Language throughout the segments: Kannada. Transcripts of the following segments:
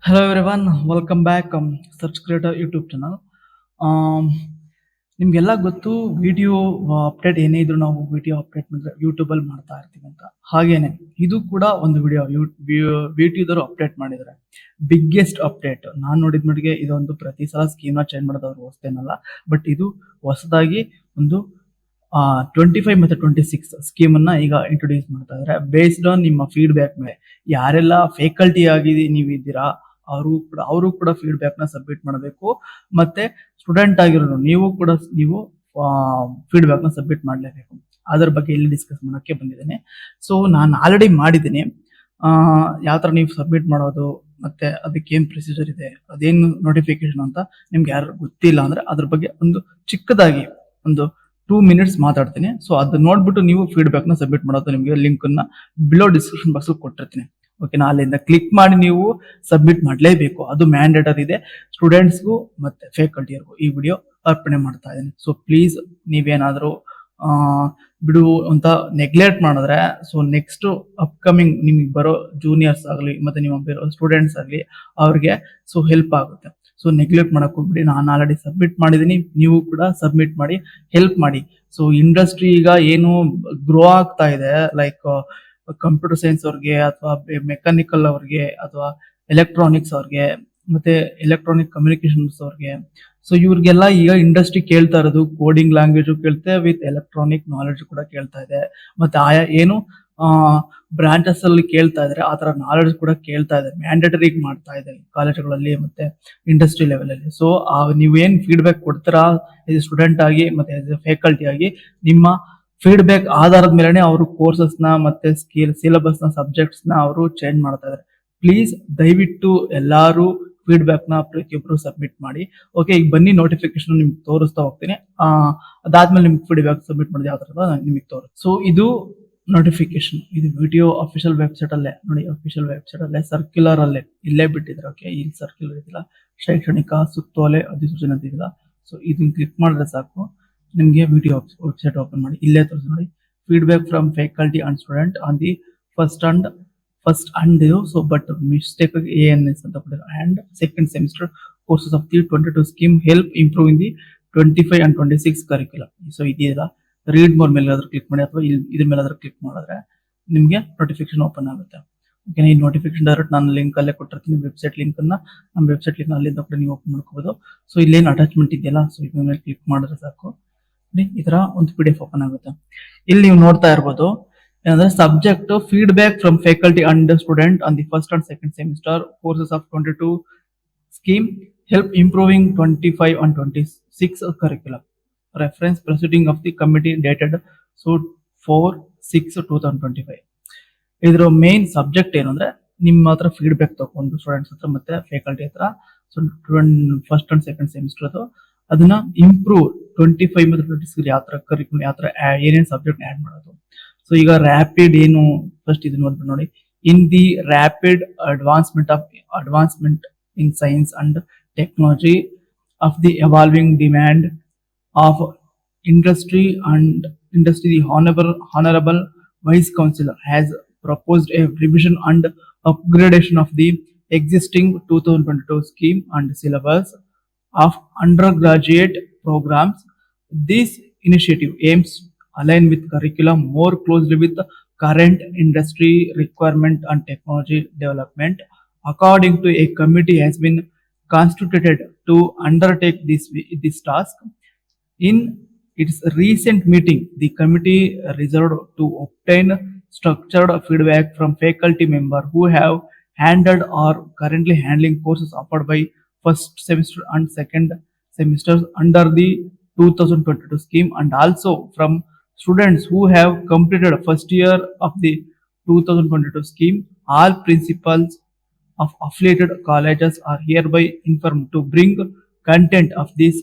Hello everyone, welcome back Search Creator YouTube channel. ನಿಮಗೆಲ್ಲ ಗೊತ್ತು ವಿಡಿಯೋ ಅಪ್ಡೇಟ್ ಏನೇ ಇದ್ರು ನಾವು ವಿಡಿಯೋ ಅಪ್ಡೇಟ್ ಮಾಡಿದ್ರೆ ಯೂಟ್ಯೂಬಲ್ಲಿ ಮಾಡ್ತಾ ಇರ್ತೀವಿ ಅಂತ. ಹಾಗೇನೆ ಇದು ಕೂಡ ಒಂದು ವಿಡಿಯೋ ವಿಡಿಯೋದವರು ಅಪ್ಡೇಟ್ ಮಾಡಿದ್ದಾರೆ. ಬಿಗ್ಗೆಸ್ಟ್ ಅಪ್ಡೇಟ್ ನಾನು ನೋಡಿದ ಮಟ್ಟಿಗೆ ಇದೊಂದು ಪ್ರತಿ ಸಲ ಸ್ಕೀಮ್ನ ಚೇಂಜ್ ಮಾಡೋದವ್ರು ಹೊಸ್ತೇನಲ್ಲ, ಬಟ್ ಇದು ಹೊಸದಾಗಿ ಒಂದು 25 ಮತ್ತು 26 ಸ್ಕೀಮ್ ಅನ್ನ ಈಗ ಇಂಟ್ರೊಡ್ಯೂಸ್ ಮಾಡ್ತಾ ಇದ್ದಾರೆ. ಬೇಸ್ಡ್ ಆನ್ ನಿಮ್ಮ ಫೀಡ್ಬ್ಯಾಕ್ ಮೇಲೆ ಯಾರೆಲ್ಲ ಫ್ಯಾಕಲ್ಟಿ ಆಗಿ ನೀವು ಇದ್ದೀರಾ ಅವರು ಕೂಡ ಫೀಡ್ಬ್ಯಾಕ್ ನ ಸಬ್ಮಿಟ್ ಮಾಡಬೇಕು. ಮತ್ತೆ ಸ್ಟೂಡೆಂಟ್ ಆಗಿರೋರು ನೀವು ಫೀಡ್ಬ್ಯಾಕ್ ನ ಸಬ್ಮಿಟ್ ಮಾಡಲೇಬೇಕು. ಅದ್ರ ಬಗ್ಗೆ ಇಲ್ಲಿ ಡಿಸ್ಕಸ್ ಮಾಡೋಕ್ಕೆ ಬಂದಿದ್ದೇನೆ. ಸೊ ನಾನು ಆಲ್ರೆಡಿ ಮಾಡಿದ್ದೀನಿ. ಯಾವ ತರ ನೀವು ಸಬ್ಮಿಟ್ ಮಾಡೋದು ಮತ್ತೆ ಅದಕ್ಕೆ ಏನ್ ಪ್ರೊಸೀಜರ್ ಇದೆ, ಅದೇನು ನೋಟಿಫಿಕೇಶನ್ ಅಂತ ನಿಮ್ಗೆ ಯಾರು ಗೊತ್ತಿಲ್ಲ ಅಂದ್ರೆ ಅದ್ರ ಬಗ್ಗೆ ಒಂದು ಚಿಕ್ಕದಾಗಿ ಒಂದು 2 minutes ಮಾತಾಡ್ತೀನಿ. ಸೊ ಅದನ್ನ ನೋಡ್ಬಿಟ್ಟು ನೀವು ಫೀಡ್ಬ್ಯಾಕ್ ನ ಸಬ್ಮಿಟ್ ಮಾಡೋದು. ನಿಮಗೆ ಲಿಂಕ್ ಅನ್ನ ಬಿಲೋ ಡಿಸ್ಕ್ರಿಪ್ಷನ್ ಬಾಕ್ಸ್ ಕೊಟ್ಟಿರ್ತೀನಿ. ಓಕೆನಾ, ಅಲ್ಲಿಂದ ಕ್ಲಿಕ್ ಮಾಡಿ ನೀವು ಸಬ್ಮಿಟ್ ಮಾಡಲೇಬೇಕು. ಅದು ಮ್ಯಾಂಡೇಟರಿ ಇದೆ ಸ್ಟೂಡೆಂಟ್ಸ್ಗೂ ಮತ್ತೆ ಫ್ಯಾಕಲ್ಟಿಯರ್ಗೂ ಈ ವಿಡಿಯೋ ಅರ್ಪಣೆ ಮಾಡ್ತಾ ಇದ್ದೀನಿ. ಸೊ ಪ್ಲೀಸ್ ನೀವೇನಾದ್ರೂ ಬಿಡು ಅಂತ ನೆಗ್ಲೆಕ್ಟ್ ಮಾಡಿದ್ರೆ ಸೊ ನೆಕ್ಸ್ಟ್ ಅಪ್ಕಮಿಂಗ್ ನಿಮಗೆ ಬರೋ ಜೂನಿಯರ್ಸ್ ಆಗಲಿ ಮತ್ತೆ ನಿಮ್ಮ ಬರೋ ಸ್ಟೂಡೆಂಟ್ಸ್ ಆಗಲಿ ಅವ್ರಿಗೆ ಸೊ ಹೆಲ್ಪ್ ಆಗುತ್ತೆ. ಸೊ ನೆಗ್ಲೆಕ್ಟ್ ಮಾಡಕ್ ಹೋಗ್ಬಿಡಿ. ನಾನು ಆಲ್ರೆಡಿ ಸಬ್ಮಿಟ್ ಮಾಡಿದ್ದೀನಿ, ನೀವು ಕೂಡ ಸಬ್ಮಿಟ್ ಮಾಡಿ ಹೆಲ್ಪ್ ಮಾಡಿ. ಸೊ ಇಂಡಸ್ಟ್ರಿ ಈಗ ಏನು ಗ್ರೋ ಆಗ್ತಾ ಇದೆ, ಲೈಕ್ ಕಂಪ್ಯೂಟರ್ ಸೈನ್ಸ್ ಅವ್ರಿಗೆ ಅಥವಾ ಮೆಕ್ಯಾನಿಕಲ್ ಅವ್ರಿಗೆ ಅಥವಾ ಎಲೆಕ್ಟ್ರಾನಿಕ್ಸ್ ಅವ್ರಿಗೆ ಮತ್ತೆ ಎಲೆಕ್ಟ್ರಾನಿಕ್ ಕಮ್ಯುನಿಕೇಶನ್ಸ್ ಅವ್ರಿಗೆ, ಸೊ ಇವ್ರಿಗೆಲ್ಲ ಈಗ ಇಂಡಸ್ಟ್ರಿ ಕೇಳ್ತಾ ಇರೋದು ಕೋಡಿಂಗ್ ಲ್ಯಾಂಗ್ವೇಜ್ ಕೇಳ್ತಾ ವಿತ್ ಎಲೆಕ್ಟ್ರಾನಿಕ್ ನಾಲೆಡ್ಜ್ ಕೂಡ ಕೇಳ್ತಾ ಇದೆ. ಮತ್ತೆ ಆಯಾ ಏನು ಬ್ರಾಂಚಸ್ ಅಲ್ಲಿ ಕೇಳ್ತಾ ಇದ್ರೆ ಆ ತರ ನಾಲೆಡ್ಜ್ ಕೂಡ ಕೇಳ್ತಾ ಇದೆ, ಮ್ಯಾಂಡೇಟರಿ ಮಾಡ್ತಾ ಇದೆ ಕಾಲೇಜುಗಳಲ್ಲಿ ಮತ್ತೆ ಇಂಡಸ್ಟ್ರಿ ಲೆವೆಲ್ ಅಲ್ಲಿ. ಸೊ ನೀವೇನ್ ಫೀಡ್ಬ್ಯಾಕ್ ಕೊಡ್ತೀರಾ ಎಸ್ ಸ್ಟೂಡೆಂಟ್ ಆಗಿ ಮತ್ತೆ ಎಸ್ ಎ ಫ್ಯಾಕಲ್ಟಿ ಆಗಿ, ನಿಮ್ಮ ಫೀಡ್ಬ್ಯಾಕ್ ಆಧಾರದ ಮೇಲೆ ಅವರು ಕೋರ್ಸಸ್ ನ ಮತ್ತೆ ಸಿಲೆಬಸ್ ನ ಸಬ್ಜೆಕ್ಟ್ಸ್ ನ ಅವರು ಚೇಂಜ್ ಮಾಡ್ತಾ ಇದಾರೆ. ಪ್ಲೀಸ್ ದಯವಿಟ್ಟು ಎಲ್ಲಾರು ಫೀಡ್ಬ್ಯಾಕ್ ನ ಪ್ರತಿಯೊಬ್ಬರು ಸಬ್ಮಿಟ್ ಮಾಡಿ. ಓಕೆ, ಈಗ ಬನ್ನಿ ನೋಟಿಫಿಕೇಶನ್ ನಿಮ್ಗೆ ತೋರಿಸ್ತಾ ಹೋಗ್ತೀನಿ. ಅದಾದ್ಮೇಲೆ ನಿಮ್ಗೆ ಫೀಡ್ಬ್ಯಾಕ್ ಸಬ್ಮಿಟ್ ಮಾಡೋದು ಯಾವ ತರ ನಿಮಗೆ ತೋರಿಸ್. ಸೊ ಇದು ನೋಟಿಫಿಕೇಶನ್, ಇದು ವಿಡಿಯೋ ಅಫಿಷಿಯಲ್ ವೆಬ್ಸೈಟ್ ಅಲ್ಲೇ ನೋಡಿ, ಅಫಿಷಿಯಲ್ ವೆಬ್ಸೈಟ್ ಅಲ್ಲೇ ಸರ್ಕ್ಯುಲರ್ ಅಲ್ಲೇ ಇಲ್ಲೇ ಬಿಟ್ಟಿದ್ರೆ. ಓಕೆ, ಇಲ್ಲಿ ಸರ್ಕ್ಯುಲರ್ ಇದಿಲ್ಲ, ಶೈಕ್ಷಣಿಕ ಸುತ್ತೋಲೆ ಅಧಿಸೂಚನೆ ಅಂತಿದಿಲ್ಲ. ಸೊ ಇದನ್ನ ಕ್ಲಿಕ್ ಮಾಡಿದ್ರೆ ಸಾಕು, ನಿಮಗೆ ವಿಡಿಯೋ ವೆಬ್ಸೈಟ್ ಓಪನ್ ಮಾಡಿ ಇಲ್ಲೇ ತೋರಿಸಿ ನೋಡಿ. Feedback from faculty and student on the first and so but mistake ANS ಅಂತ ಕೊಟ್ಟಿದ್ದಾರೆ. And second semester courses of the 22 scheme help improve in the 25 and 26 curriculum. So ಇದೆಯಲ್ಲ, ರೀಡ್ ಮೋರ್ ಮೇಲೆ ಕ್ಲಿಕ್ ಮಾಡಿ ಅಥವಾ ಇದ್ರ ಮೇಲೆ ಕ್ಲಿಕ್ ಮಾಡಿದ್ರೆ ನಿಮಗೆ ನೋಟಿಫಿಕೇಶನ್ ಓಪನ್ ಆಗುತ್ತೆ. ಓಕೆ, ಈ ನೋಟಿಫಿಕೇಶನ್ ಡೈರೆಕ್ಟ್ ನಾನು ಲಿಂಕ್ ಅಲ್ಲೇ ಕೊಟ್ಟಿರ್ತೀನಿ, ವೆಬ್ಸೈಟ್ ಲಿಂಕ್ ಅನ್ನ ನಮ್ಮ ವೆಬ್ಸೈಟ್ ಲಿಂಕ್ ಅಲ್ಲಿಂದ ಕೂಡ ನೀವು ಓಪನ್ ಮಾಡ್ಕೋಬಹುದು. ಸೊ ಇಲ್ಲೇನು ಅಟ್ಯಾಚ್ಮೆಂಟ್ ಇದೆಯಲ್ಲ, ಸೊ ಇದ್ರ ಮೇಲೆ ಕ್ಲಿಕ್ ಮಾಡಿದ್ರೆ ಸಾಕು, ಈ ತರ ಒಂದು PDF ಓಪನ್ ಆಗುತ್ತೆ. ಇಲ್ಲಿ ನೀವು ನೋಡ್ತಾ ಇರ್ಬೋದು ಏನಂದ್ರೆ subject feedback from faculty and student on the first and second semester courses of 22 scheme help improving 25 and 26 curriculum. Reference proceeding of the committee dated 4/6/2025. ಇದ್ರ ಮೇನ್ ಸಬ್ಜೆಕ್ಟ್ ಏನು ಅಂದ್ರೆ ನಿಮ್ಮ ಹತ್ರ ಫೀಡ್ಬ್ಯಾಕ್ ತಗೊಂಡು ಸ್ಟೂಡೆಂಟ್ಸ್ ಹತ್ರ ಮತ್ತೆ ಫ್ಯಾಕಲ್ಟಿ ಹತ್ರ, so first and second semester ಅದನ್ನ ಇಂಪ್ರೂವ್ 25 ಮತ್ತು 26 ಯಾವ ತರ ಕರಿಕ್ಯುಲಮ್ ಯಾವ ತರ ಏನೇನು ಸಬ್ಜೆಕ್ಟ್ ಆಡ್ ಮಾಡೋದು. ಸೊ ಈಗ ರ್ಯಾಪಿಡ್ ಏನು ಫಸ್ಟ್ ಇದನ್ನ ಓದ್ಬಿಟ್ಟು ನೋಡಿ. In the rapid advancement in science and technology of the evolving demand of industry, the honorable vice chancellor has proposed a revision and upgradation of the existing 2022 scheme and syllabus of undergraduate programs. This initiative aims align with curriculum more closely with the current industry requirement and technology development. According to a committee has been constituted to undertake this task. In its recent meeting, the committee resolved to obtain structured feedback from faculty members who have handled or currently handling courses offered by first semester and second semesters under the 2022 scheme, and also from students who have completed first year of the 2022 scheme. All principals of affiliated colleges are hereby informed to bring content of this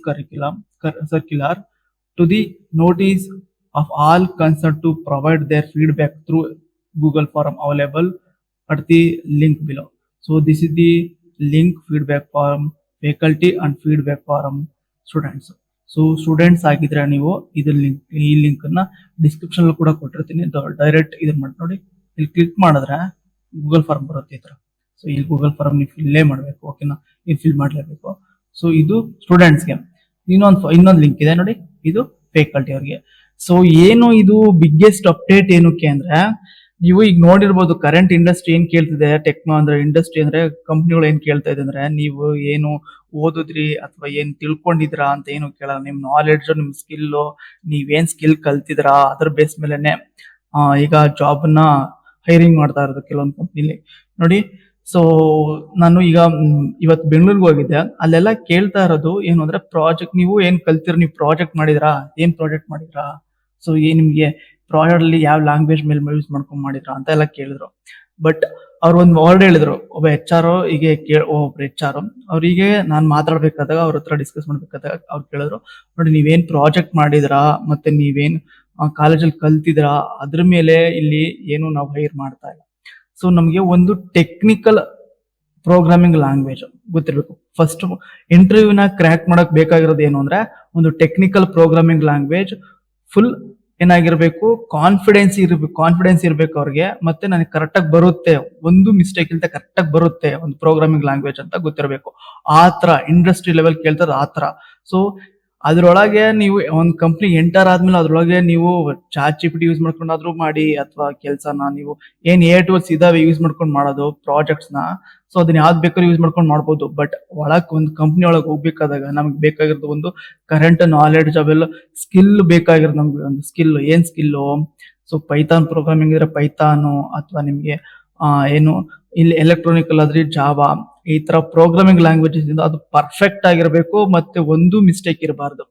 circular to the notice of all concerned to provide their feedback through Google form available at the link below. So this is the link, feedback form faculty and feedback form students. So students ಆಗಿದ್ರೆ ನೀವು ಈ ಲಿಂಕ್ ಅನ್ನ ಡಿಸ್ಕ್ರಿಪ್ಷನ್ ಕೂಡ ಕೊಟ್ಟಿರ್ತೀನಿ. ಡೈರೆಕ್ಟ್ ಇದನ್ನ ಮಾಡಿ ನೋಡಿ, ಇಲ್ಲಿ ಕ್ಲಿಕ್ ಮಾಡಿದ್ರೆ ಗೂಗಲ್ ಫಾರ್ಮ್ ಬರುತ್ತೆ ಈ ತರ. ಸೊ ಇಲ್ಲಿ ಗೂಗಲ್ ಫಾರಂ ನೀವು ಫಿಲ್ಲೇ ಮಾಡಬೇಕು. ಓಕೆನಾ, ಇದು ಫಿಲ್ ಮಾಡಲೇಬೇಕು. ಸೊ ಇದು ಸ್ಟೂಡೆಂಟ್ಸ್ಗೆ. ಇನ್ನೊಂದು ಲಿಂಕ್ ಇದೆ ನೋಡಿ, ಇದು ಫ್ಯಾಕಲ್ಟಿ ಅವ್ರಿಗೆ. ಸೊ ಏನು ಇದು ಬಿಗ್ಗೆಸ್ಟ್ ಅಪ್ಡೇಟ್ ಏನಕ್ಕೆ ಅಂದ್ರೆ, ನೀವು ಈಗ ನೋಡಿರ್ಬೋದು ಕರೆಂಟ್ ಇಂಡಸ್ಟ್ರಿ ಏನ್ ಕೇಳ್ತಿದೆ, ಟೆಕ್ನೋ ಅಂದ್ರೆ ಇಂಡಸ್ಟ್ರಿ ಅಂದ್ರೆ ಕಂಪ್ನಿಗಳು ಏನ್ ಕೇಳ್ತಾ ಇದೆ ಅಂದ್ರೆ, ನೀವು ಏನು ಓದಿದ್ರಿ ಅಥವಾ ಏನ್ ತಿಳ್ಕೊಂಡಿದ್ರಾ ಅಂತ ಏನು ಕೇಳಲ್ಲ. ನಿಮ್ ನಾಲೆಡ್ಜ್, ನಿಮ್ ಸ್ಕಿಲ್, ನೀವೇನ್ ಸ್ಕಿಲ್ ಕಲ್ತಿದ್ರಾ ಅದ್ರ ಬೇಸ್ ಮೇಲೆನೆ ಈಗ ಜಾಬ್ ನ ಹೈರಿಂಗ್ ಮಾಡ್ತಾ ಇರೋದು ಕೆಲವೊಂದು ಕಂಪ್ನಿಲಿ ನೋಡಿ. ಸೊ ನಾನು ಈಗ ಇವತ್ತು ಬೆಂಗಳೂರಿಗೆ ಹೋಗಿದ್ದೆ, ಅಲ್ಲೆಲ್ಲ ಕೇಳ್ತಾ ಇರೋದು ಏನು ಅಂದ್ರೆ, ಪ್ರಾಜೆಕ್ಟ್ ನೀವು ಏನ್ ಕಲ್ತಿರ, ನೀವು ಪ್ರಾಜೆಕ್ಟ್ ಮಾಡಿದ್ರಾ, ಏನ್ ಪ್ರಾಜೆಕ್ಟ್ ಮಾಡಿದ್ರಾ, ಸೊ ನಿಮ್ಗೆ ಪ್ರಾಜೆಕ್ಟ್ ಅಲ್ಲಿ ಯಾವ ಲ್ಯಾಂಗ್ವೇಜ್ ಮೇಲೆ ಯೂಸ್ ಮಾಡ್ಕೊಂಡ್ ಮಾಡಿದ್ರಾ ಅಂತ ಎಲ್ಲ ಕೇಳಿದ್ರು. ಬಟ್ ಅವ್ರು ಒಂದು ವರ್ಡ್ ಹೇಳಿದ್ರು, ಒಬ್ಬ HR ಹೀಗೆ ಒಬ್ಬ HR ಅವ್ರಿಗೆ ನಾನು ಮಾತಾಡ್ಬೇಕಾದಾಗ, ಅವ್ರ ಹತ್ರ ಡಿಸ್ಕಸ್ ಮಾಡ್ಬೇಕಾದಾಗ ಅವ್ರು ಕೇಳಿದ್ರು, ನೋಡಿ ನೀವೇನ್ ಪ್ರಾಜೆಕ್ಟ್ ಮಾಡಿದ್ರಾ ಮತ್ತೆ ನೀವೇನ್ ಕಾಲೇಜಲ್ಲಿ ಕಲ್ತಿದ್ರಾ ಅದ್ರ ಮೇಲೆ ಇಲ್ಲಿ ಏನು ನಾವು ಹೈರ್ ಮಾಡ್ತಾ ಇಲ್ಲ. ಸೊ ನಮ್ಗೆ ಒಂದು ಟೆಕ್ನಿಕಲ್ ಪ್ರೋಗ್ರಾಮಿಂಗ್ ಲ್ಯಾಂಗ್ವೇಜ್ ಗೊತ್ತಿರ್ಬೇಕು. ಫಸ್ಟ್ ಇಂಟರ್ವ್ಯೂನ ಕ್ರ್ಯಾಕ್ ಮಾಡಕ್ ಬೇಕಾಗಿರೋದು ಏನು ಅಂದ್ರೆ, ಒಂದು ಟೆಕ್ನಿಕಲ್ ಪ್ರೋಗ್ರಾಮಿಂಗ್ ಲ್ಯಾಂಗ್ವೇಜ್ ಫುಲ್ ಏನಾಗಿರ್ಬೇಕು, ಕಾನ್ಫಿಡೆನ್ಸ್ ಇರ್ಬೇಕು ಅವ್ರಿಗೆ. ಮತ್ತೆ ನನಗೆ ಕರೆಕ್ಟ್ ಆಗಿ ಬರುತ್ತೆ, ಒಂದು ಮಿಸ್ಟೇಕ್ ಇಲ್ಲದೆ ಕರೆಕ್ಟ್ ಆಗಿ ಬರುತ್ತೆ ಒಂದು ಪ್ರೋಗ್ರಾಮಿಂಗ್ ಲ್ಯಾಂಗ್ವೇಜ್ ಅಂತ ಗೊತ್ತಿರಬೇಕು. ಆ ತರ ಇಂಡಸ್ಟ್ರಿ ಲೆವೆಲ್ ಕೇಳ್ತಾರೆ ಆ ತರ. ಸೊ ಅದ್ರೊಳಗೆ ನೀವು ಒಂದು ಕಂಪ್ನಿ ಎಂಟರ್ ಆದ್ಮೇಲೆ ಅದ್ರೊಳಗೆ ನೀವು ಚಾಟ್ GPT ಯೂಸ್ ಮಾಡ್ಕೊಂಡಾದ್ರೂ ಮಾಡಿ, ಅಥವಾ ಕೆಲಸನ ನೀವು ಏನ್ ಟೂಲ್ಸ್ ಇದಾವೆ ಯೂಸ್ ಮಾಡ್ಕೊಂಡು ಮಾಡೋದು ಪ್ರಾಜೆಕ್ಟ್ಸ್ ನ, ಸೊ ಅದನ್ನ ಯಾವ್ದು ಬೇಕಾದ್ರೂ ಯೂಸ್ ಮಾಡ್ಕೊಂಡು ಮಾಡ್ಬೋದು. ಬಟ್ ಒಂದು ಕಂಪ್ನಿ ಒಳಗೆ ಹೋಗ್ಬೇಕಾದಾಗ ನಮ್ಗೆ ಬೇಕಾಗಿರೋದು ಒಂದು ಕರೆಂಟ್ ನಾಲೆಡ್ಜ್, ಅವೆಲ್ಲ ಸ್ಕಿಲ್ ಬೇಕಾಗಿರೋದು. ನಮ್ಗೆ ಒಂದು ಸ್ಕಿಲ್, ಏನ್ ಸ್ಕಿಲ್ಲು, ಸೊ ಪೈಥಾನ್ ಪ್ರೋಗ್ರಾಮಿಂಗ್ ಇದ್ರೆ ಪೈಥಾನು, ಅಥವಾ ನಿಮ್ಗೆ ಏನು ಇಲ್ಲಿ ಎಲೆಕ್ಟ್ರಾನಿಕಲ್ ಆದ್ರೆ ಜಾವಾ, ಈ ತರ ಪ್ರೋಗ್ರಾಮಿಂಗ್ ಲ್ಯಾಂಗ್ವೇಜಸ್ ಇಂದ ಅದು ಪರ್ಫೆಕ್ಟ್ ಆಗಿರಬೇಕು, ಮತ್ತೆ ಒಂದು ಮಿಸ್ಟೇಕ್ ಇರಬಾರ್ದು.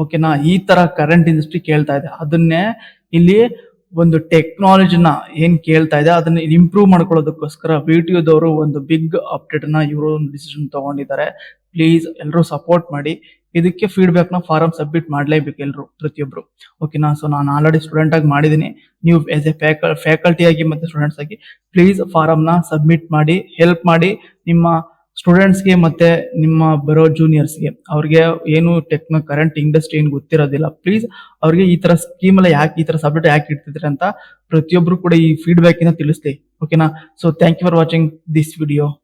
ಓಕೆನಾ, ಈ ತರ ಕರೆಂಟ್ ಇಂಡಸ್ಟ್ರಿ ಕೇಳ್ತಾ ಇದೆ. ಅದನ್ನೇ ಇಲ್ಲಿ ಒಂದು ಟೆಕ್ನಾಲಜಿನ ಏನ್ ಕೇಳ್ತಾ ಇದೆ ಅದನ್ನ ಇಂಪ್ರೂವ್ ಮಾಡ್ಕೊಳ್ಳೋದಕ್ಕೋಸ್ಕರ VTU ದವರು ಒಂದು ಬಿಗ್ ಅಪ್ಡೇಟ್ ನ ಇವರು ಒಂದು ಡಿಸಿಷನ್ ತಗೊಂಡಿದ್ದಾರೆ. ಪ್ಲೀಸ್ ಎಲ್ಲರೂ ಸಪೋರ್ಟ್ ಮಾಡಿ. ಇದಕ್ಕೆ ಫೀಡ್ಬ್ಯಾಕ್ ನ ಫಾರಂ ಸಬ್ಮಿಟ್ ಮಾಡ್ಲೇಬೇಕು ಎಲ್ಲರೂ, ಪ್ರತಿಯೊಬ್ರು. ಓಕೆನಾ, ಸೊ ನಾನು ಆಲ್ರೆಡಿ ಸ್ಟೂಡೆಂಟ್ ಆಗಿ ಮಾಡಿದೀನಿ. ನೀವು ಆಸ್ ಎ ಫ್ಯಾಕಲ್ಟಿ ಆಗಿ ಮತ್ತೆ ಸ್ಟೂಡೆಂಟ್ಸ್ ಆಗಿ ಪ್ಲೀಸ್ ಫಾರಂ ನ ಸಬ್ಮಿಟ್ ಮಾಡಿ, ಹೆಲ್ಪ್ ಮಾಡಿ ನಿಮ್ಮ ಸ್ಟೂಡೆಂಟ್ಸ್ಗೆ ಮತ್ತೆ ನಿಮ್ಮ ಬರೋ ಜೂನಿಯರ್ಸ್ಗೆ. ಅವ್ರಿಗೆ ಏನು ಕರೆಂಟ್ ಇಂಡಸ್ಟ್ರಿ ಏನು ಗೊತ್ತಿರೋದಿಲ್ಲ, ಪ್ಲೀಸ್ ಅವ್ರಿಗೆ ಈ ತರ ಸ್ಕೀಮ್ ಎಲ್ಲ ಯಾಕೆ, ಈ ತರ ಸಬ್ಜೆಕ್ಟ್ ಯಾಕೆ ಇಡ್ತಿದ್ರೆ ಅಂತ ಪ್ರತಿಯೊಬ್ರು ಕೂಡ ಈ ಫೀಡ್ಬ್ಯಾಕ್ ಇಂದ ತಿಳಿಸ್ಲಿ. ಓಕೆನಾ, so thank you for watching this video.